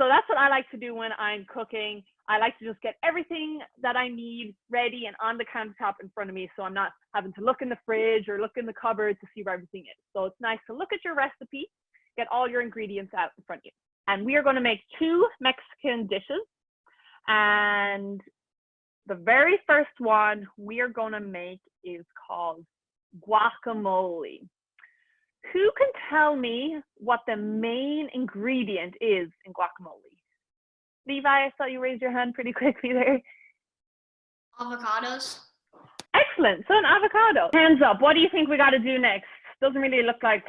So that's what I like to do when I'm cooking. I like to just get everything that I need ready and on the countertop in front of me, so I'm not having to look in the fridge or look in the cupboard to see where everything is. So it's nice to look at your recipe, get all your ingredients out in front of you. And we are going to make 2 Mexican dishes. And the very first one we are going to make is called guacamole. Who can tell me what the main ingredient is in guacamole? Levi, I saw you raise your hand pretty quickly there. Avocados. Excellent. So an avocado. Hands up. What do you think we got to do next? Doesn't really look like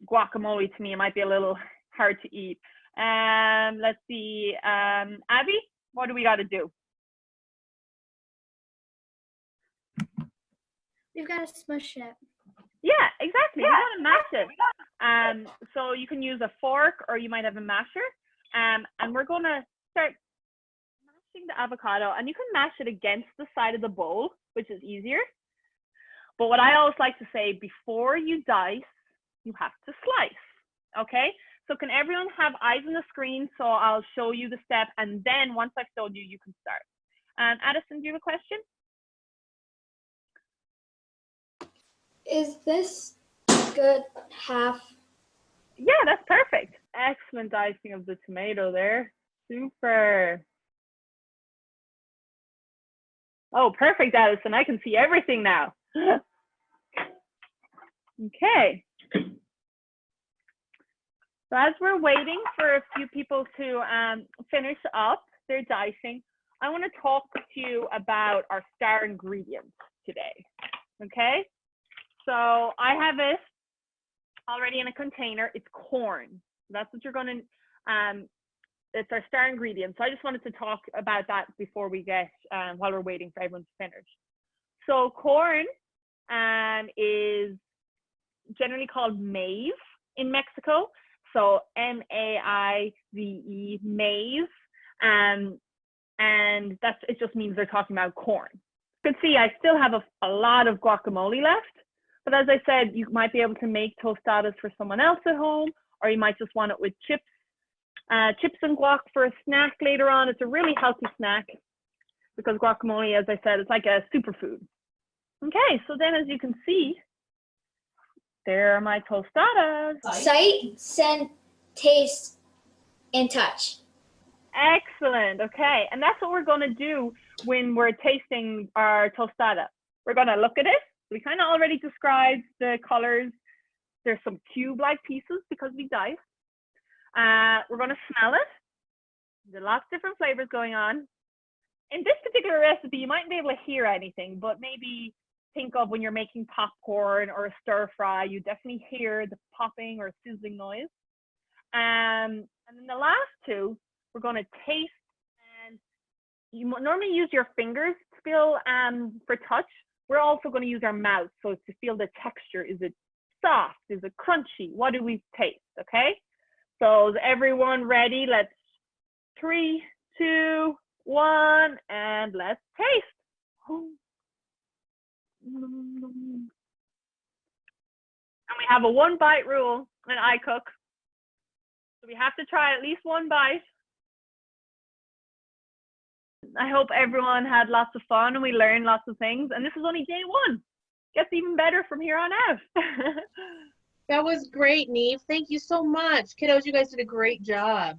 guacamole to me. It might be a little hard to eat. Let's see. Abby, what do we got to do? We've got to smush it. Yeah, exactly. We got to mash it. So you can use a fork or you might have a masher. And we're going to start mashing the avocado, and you can mash it against the side of the bowl, which is easier. But what I always like to say, before you dice, you have to slice, okay? So can everyone have eyes on the screen? So I'll show you the step, and then once I've showed you, you can start. Addison, do you have a question? Is this good half? Yeah, that's perfect. Excellent dicing of the tomato there. Super. Oh, perfect, Addison. I can see everything now. Okay. So as we're waiting for a few people to finish up their dicing, I want to talk to you about our star ingredients today. Okay. So I have it already in a container. It's corn. That's what you're going to, it's our star ingredient. So I just wanted to talk about that before we get, while we're waiting for everyone to finish. So corn is generally called maize in Mexico. So M-A-I-Z-E, maize. And that's, it just means they're talking about corn. You can see I still have a lot of guacamole left. But as I said, you might be able to make tostadas for someone else at home, or you might just want it with chips and guac for a snack later on. It's a really healthy snack because guacamole, as I said, it's like a superfood. Okay, so then as you can see, there are my tostadas. Sight, scent, taste, and touch. Excellent. Okay, and that's what we're going to do when we're tasting our tostada. We're going to look at it. We kind of already described the colors. There's some cube-like pieces because we diced. We're going to smell it. There are lots of different flavors going on. In this particular recipe, you mightn't be able to hear anything, but maybe think of when you're making popcorn or a stir fry, you definitely hear the popping or sizzling noise. And then the last two, we're going to taste, and you normally use your fingers to feel for touch. We're also going to use our mouth, so to feel the texture. Is it soft? Is it crunchy? What do we taste? Okay. So is everyone ready? Let's 3, 2, 1, and let's taste. And we have a 1-bite rule in iCook. So we have to try at least 1 bite. I hope everyone had lots of fun and we learned lots of things. And this is only day 1. Gets even better from here on out. That was great, Neve. Thank you so much. Kiddos, you guys did a great job.